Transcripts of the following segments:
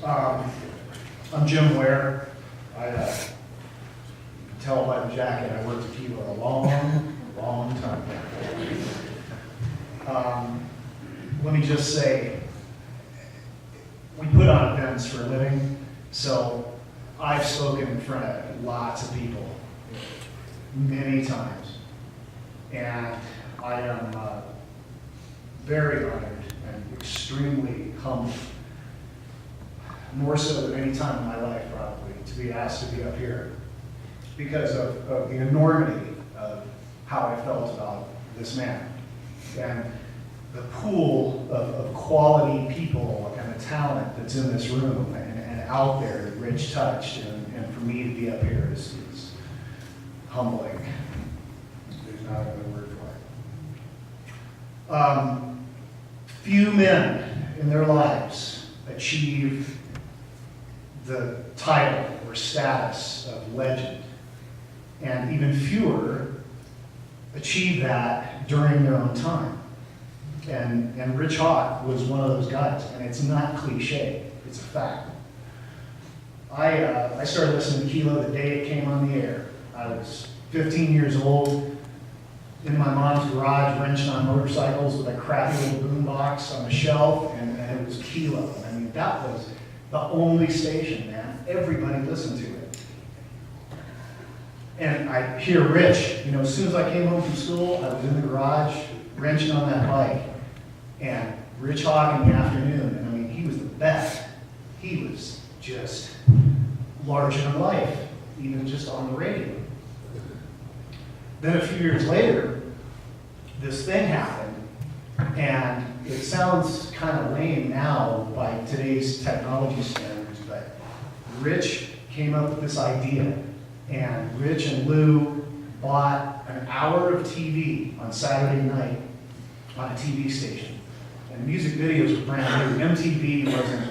I'm Jim Ware. I you can tell by the jacket I worked at Kilo a long time. Let me just say, we put on events for a living, so I've spoken in front of lots of people many times, and I am very honored and extremely humbled, more so than any time in my life probably, to be asked to be up here because of the enormity of how I felt about this man and the pool of quality people and the talent that's in this room and out there that Rich touched, and for me to be up here is humbling. There's not another word for it. Few men in their lives achieve the title or status of legend, and even fewer achieve that during their own time. And Rich Hawk was one of those guys, and it's not cliche, it's a fact. I started listening to Kilo the day it came on the air. I was 15 years old, in my mom's garage, wrenching on motorcycles with a crappy little boombox on the shelf, and it was Kilo. I mean, that was the only station, man. Everybody listened to it. And I hear Rich, as soon as I came home from school, I was in the garage, wrenching on that bike. And Rich Hawk in the afternoon, and I mean, he was the best. He was just larger than life, even just on the radio. Then a few years later, this thing happened, and it sounds kind of lame now by today's technology standards, but Rich came up with this idea, and Rich and Lou bought an hour of TV on Saturday night on a TV station. And music videos were brand new.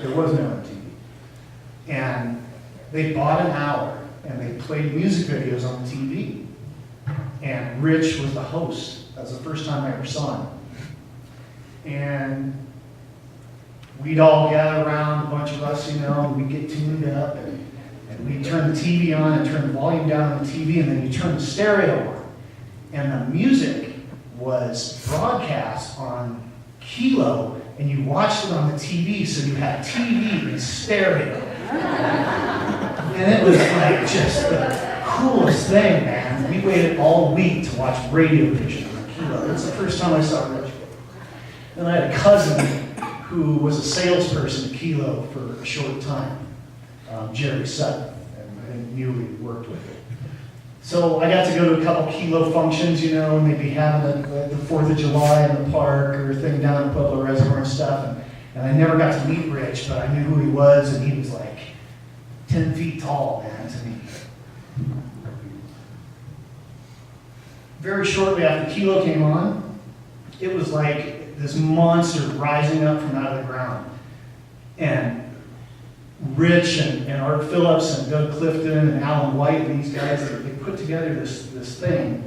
There was no MTV. And they bought an hour, and they played music videos on the TV. And Rich was the host. That was the first time I ever saw him. And we'd all gather around, a bunch of us, and we'd get tuned up, and we'd turn the TV on and turn the volume down on the TV, and then you turn the stereo on. And the music was broadcast on Kilo, and you watched it on the TV, so you had TV and stereo. And it was like just the coolest thing, man. We waited all week to watch radio vision on Kilo. That's the first time I saw Rich. And I had a cousin who was a salesperson at Kilo for a short time, Jerry Sutton, and knew we worked with him. So I got to go to a couple Kilo functions, and they'd be having the 4th of July in the park or thing down in Pueblo Reservoir and stuff. And I never got to meet Rich, but I knew who he was, and he was like 10 feet tall, man, to me. Very shortly after Kilo came on, it was like this monster rising up from out of the ground. And Rich and Art Phillips and Doug Clifton and Alan White and these guys, they put together this thing.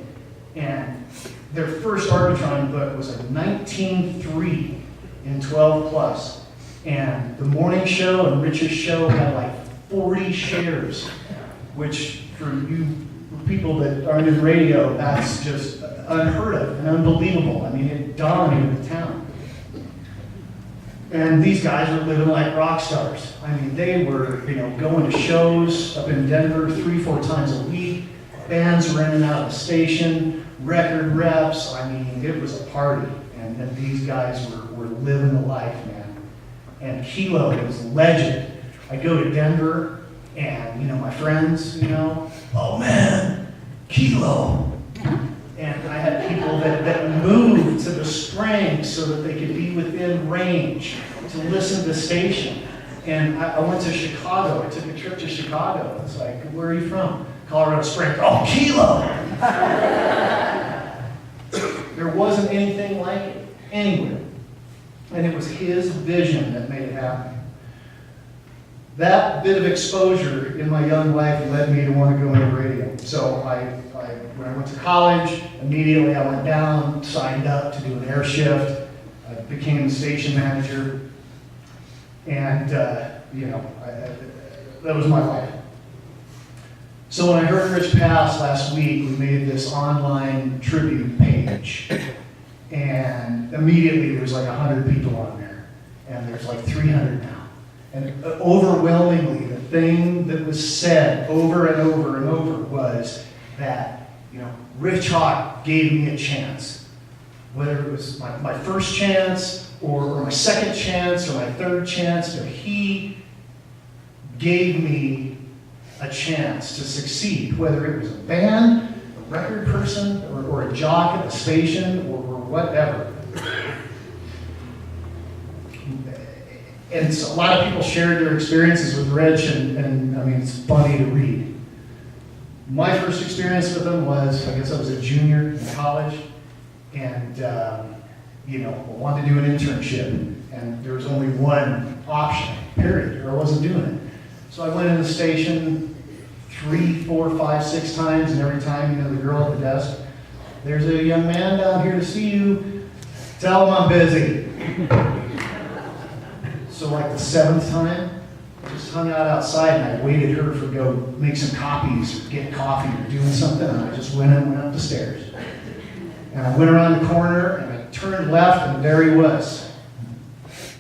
And their first Arbitron book was a 19.3 in 12 plus. And the morning show and Rich's show had like 40 shares, which for you people that aren't in radio, that's just unheard of and unbelievable. I mean, it dominated the town. And these guys were living like rock stars. I mean, they were, going to shows up in Denver 3-4 times a week. Bands were in and out of the station, record reps. I mean, it was a party. And these guys were living the life, man. And Kilo was legend. I go to Denver, and, my friends, oh man, Kilo. And I had people that moved to the Springs so that they could be within range to listen to the station. And I went to Chicago. I took a trip to Chicago. It's like, where are you from? Colorado Springs. Oh, Kilo! There wasn't anything like it anywhere. And it was his vision that made it happen. That bit of exposure in my young life led me to want to go into radio. So when I went to college, immediately I went down, signed up to do an air shift. I became the station manager. And that was my life. So when I heard Rich pass last week, we made this online tribute page. And immediately there's like 100 people on there. And there's like 300 now. And overwhelmingly, the thing that was said over and over and over was that, Rich Hawk gave me a chance. Whether it was my first chance, or my second chance, or my third chance, he gave me a chance to succeed, whether it was a band, a record person, or a jock at the station, or whatever. And so a lot of people shared their experiences with Rich, and I mean, it's funny to read. My first experience with him was, I guess I was a junior in college, and I wanted to do an internship, and there was only one option, period, or I wasn't doing it. So I went in the station 3, 4, 5, 6 times, and every time, the girl at the desk, there's a young man down here to see you, tell him I'm busy. So like the 7th time, I just hung out outside and I waited her for go make some copies, or get coffee, or doing something, and I just went up the stairs. And I went around the corner, and I turned left, and there he was,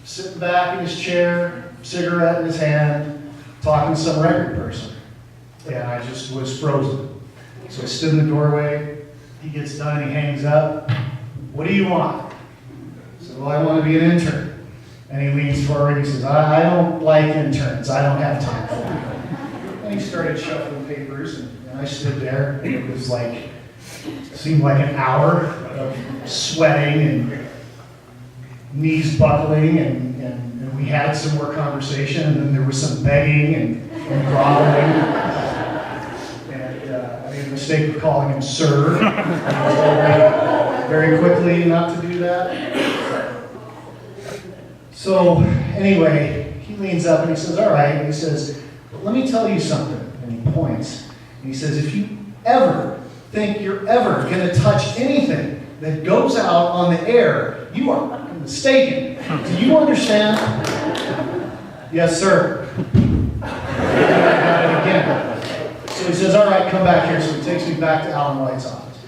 sitting back in his chair, cigarette in his hand, talking to some record person. And I just was frozen. So I stood in the doorway, he gets done, he hangs up. What do you want? I said, well, I want to be an intern. And he leans forward and he says, I don't like interns, I don't have time for them. And he started shuffling papers, and I stood there, and it was like, seemed like an hour of sweating and knees buckling, and we had some more conversation, and then there was some begging and groveling. And I made the mistake of calling him sir. I was told very quickly not to do that. So anyway, he leans up and he says, all right, and he says, let me tell you something. And he points, and he says, if you ever think you're ever going to touch anything that goes out on the air, you are fucking mistaken. Do you understand? Yes, sir. I got it again. So he says, all right, come back here. So he takes me back to Alan White's office.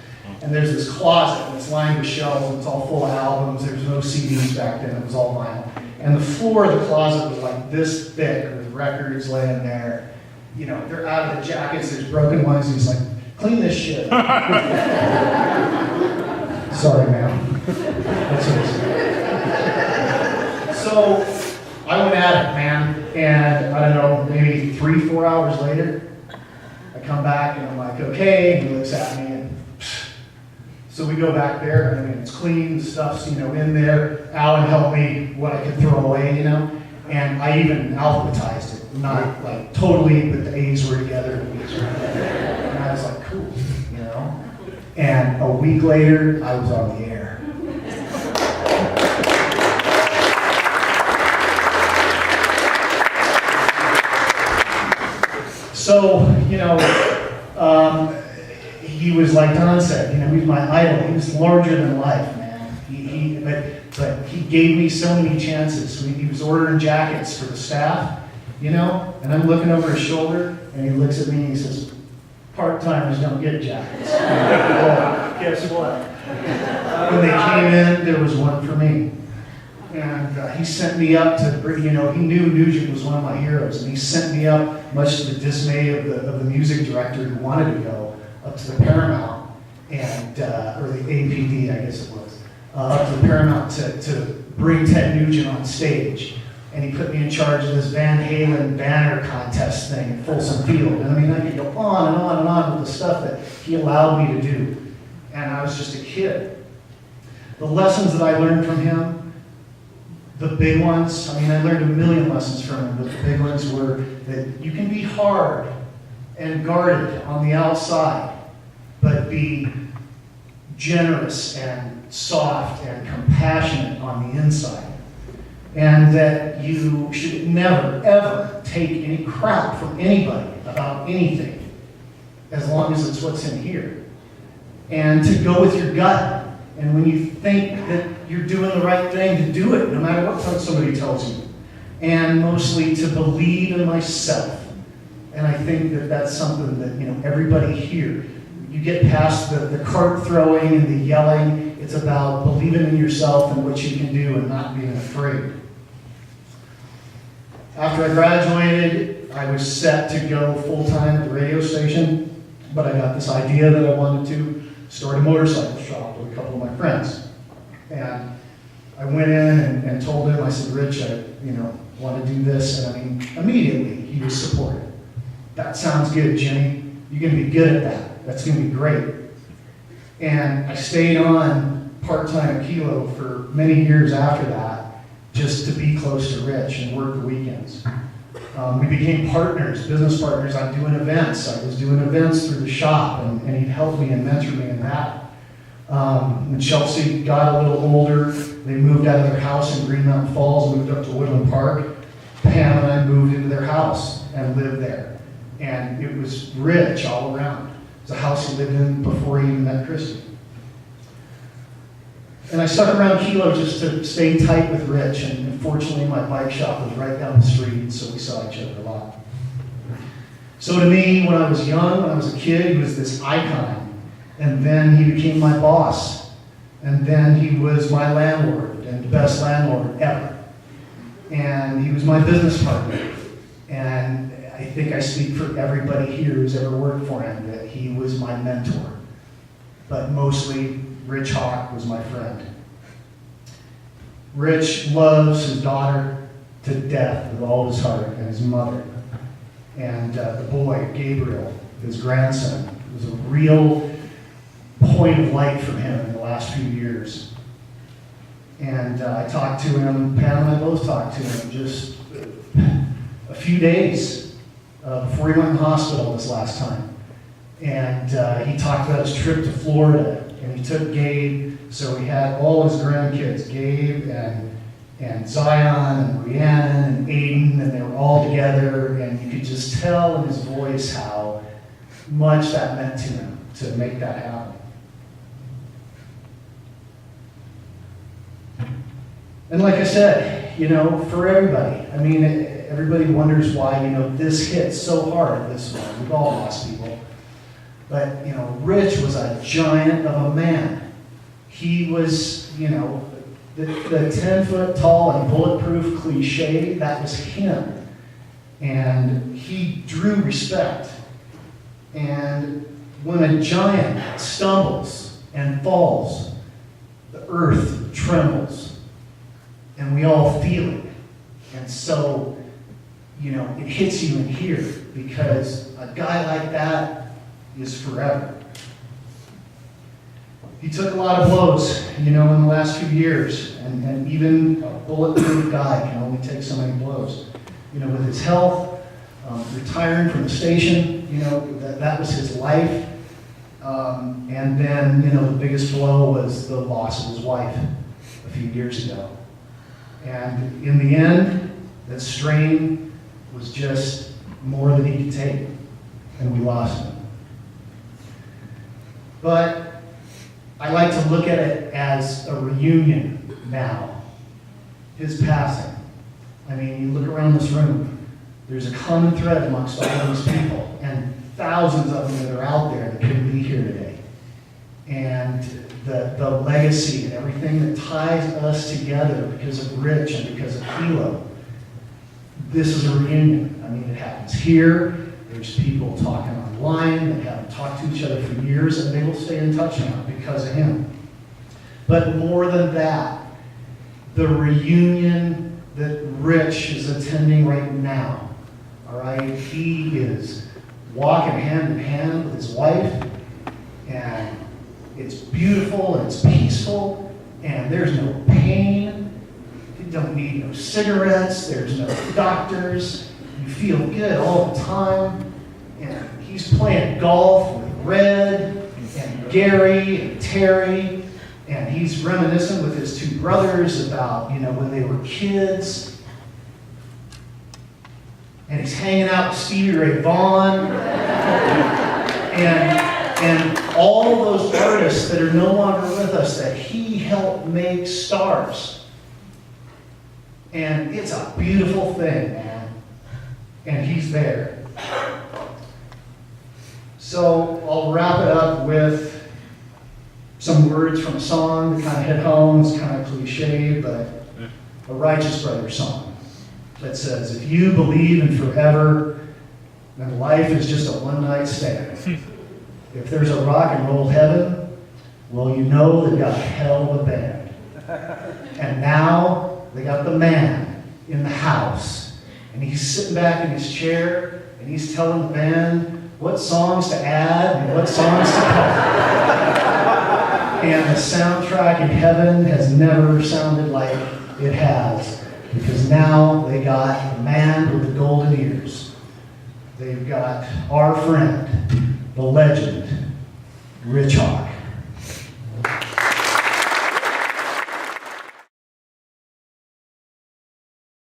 And there's this closet, and it's lined with shelves, and it's all full of albums. There's no CDs back then, it was all vinyl. And the floor of the closet was like this thick with records laying there. They're out of the jackets, there's broken ones. He's like, clean this shit. Sorry, ma'am. That's what So I went at it, man. And I don't know, maybe 3, 4 hours later, I come back and I'm like, okay. And he looks at me, and so we go back there, and I mean, it's clean, the stuff's, in there. Alan helped me what I could throw away, and I even alphabetized it. Not like totally, but the A's were together, and the B's were together. And I was like, cool, And a week later, I was on the air. So, he was, like Don said, he's my idol. He was larger than life, man. But he gave me so many chances. He was ordering jackets for the staff, and I'm looking over his shoulder, and he looks at me and he says, part-timers don't get jackets. Well, guess what? When they came in, there was one for me. And he sent me up to, he knew Nugent was one of my heroes, and he sent me up, much to the dismay of the music director who wanted to go, up to the Paramount, and or the APD, I guess it was, up to the Paramount to bring Ted Nugent on stage. And he put me in charge of this Van Halen banner contest thing at Folsom Field. And I mean, I could go on and on and on with the stuff that he allowed me to do. And I was just a kid. The lessons that I learned from him, the big ones, I mean, I learned a million lessons from him, but the big ones were that you can be hard and guarded on the outside, but be generous and soft and compassionate on the inside. And that you should never, ever take any crap from anybody about anything, as long as it's what's in here. And to go with your gut. And when you think that you're doing the right thing, to do it, no matter what somebody tells you. and mostly to believe in myself. And I think that that's something that, everybody here, you get past the cart throwing and the yelling. It's about believing in yourself and what you can do and not being afraid. After I graduated, I was set to go full-time at the radio station, but I got this idea that I wanted to start a motorcycle shop with a couple of my friends. And I went in and told him, I said, Rich, I want to do this. And immediately he was supportive. That sounds good, Jimmy. You're going to be good at that. That's going to be great. And I stayed on part-time at Kilo for many years after that, just to be close to Rich and work the weekends. We became partners, business partners on doing events. I was doing events through the shop, and he'd help me and mentor me in that. When Chelsea got a little older, they moved out of their house in Green Mountain Falls, moved up to Woodland Park. Pam and I moved into their house and lived there. And it was rich all around. It was a house he lived in before he even met Christy. And I stuck around Kilo just to stay tight with Rich, and fortunately my bike shop was right down the street, so we saw each other a lot. So to me, when I was young, when I was a kid, he was this icon. And then he became my boss. And then he was my landlord, and the best landlord ever. And he was my business partner. And I think I speak for everybody here who's ever worked for him, that he was my mentor. But mostly, Rich Hawk was my friend. Rich loves his daughter to death with all his heart, and his mother. And the boy, Gabriel, his grandson, was a real point of light for him in the last few years. And I talked to him, Pam and I both talked to him just a few days before he went in the hospital this last time. And he talked about his trip to Florida, and he took Gabe, so he had all his grandkids, Gabe and Zion and Rhiannon and Aiden, and they were all together, and you could just tell in his voice how much that meant to him to make that happen. And like I said, for everybody, everybody wonders why, this hits so hard this one. We've all lost people. But, Rich was a giant of a man. He was, the 10-foot tall and bulletproof cliche, that was him. And he drew respect. And when a giant stumbles and falls, the earth trembles. And we all feel it. And so, it hits you in here, because a guy like that is forever. He took a lot of blows, in the last few years, and even a bulletproof guy can only take so many blows. With his health, retiring from the station, that was his life. And then, the biggest blow was the loss of his wife a few years ago. And in the end, that strain was just more than he could take, and we lost him. But I like to look at it as a reunion now. His passing. You look around this room, there's a common thread amongst all of these people, and thousands of them that are out there that couldn't be here today. And the legacy and everything that ties us together because of Rich and because of Kilo, this is a reunion. It happens here. There's people talking online that haven't talked to each other for years, and they will stay in touch now because of him. But more than that, the reunion that Rich is attending right now, all right, he is walking hand in hand with his wife, and it's beautiful, and it's peaceful, and there's no pain. You don't need no cigarettes, there's no doctors. You feel good all the time. And he's playing golf with Red and Gary and Terry, and he's reminiscing with his two brothers about, when they were kids. And he's hanging out with Stevie Ray Vaughan. And all those artists that are no longer with us that he helped make stars. And it's a beautiful thing, man. And he's there. So I'll wrap it up with some words from a song that kind of hit home. It's kind of cliche, but a Righteous Brothers song that says, if you believe in forever, then life is just a one-night stand. If there's a rock and roll heaven, well, you know they've got a hell of a band. And now they got the man in the house, and he's sitting back in his chair, and he's telling the band what songs to add and what songs to cut. And the soundtrack in heaven has never sounded like it has, because now they got the man with the golden ears. They've got our friend, the legend, Rich Hawk.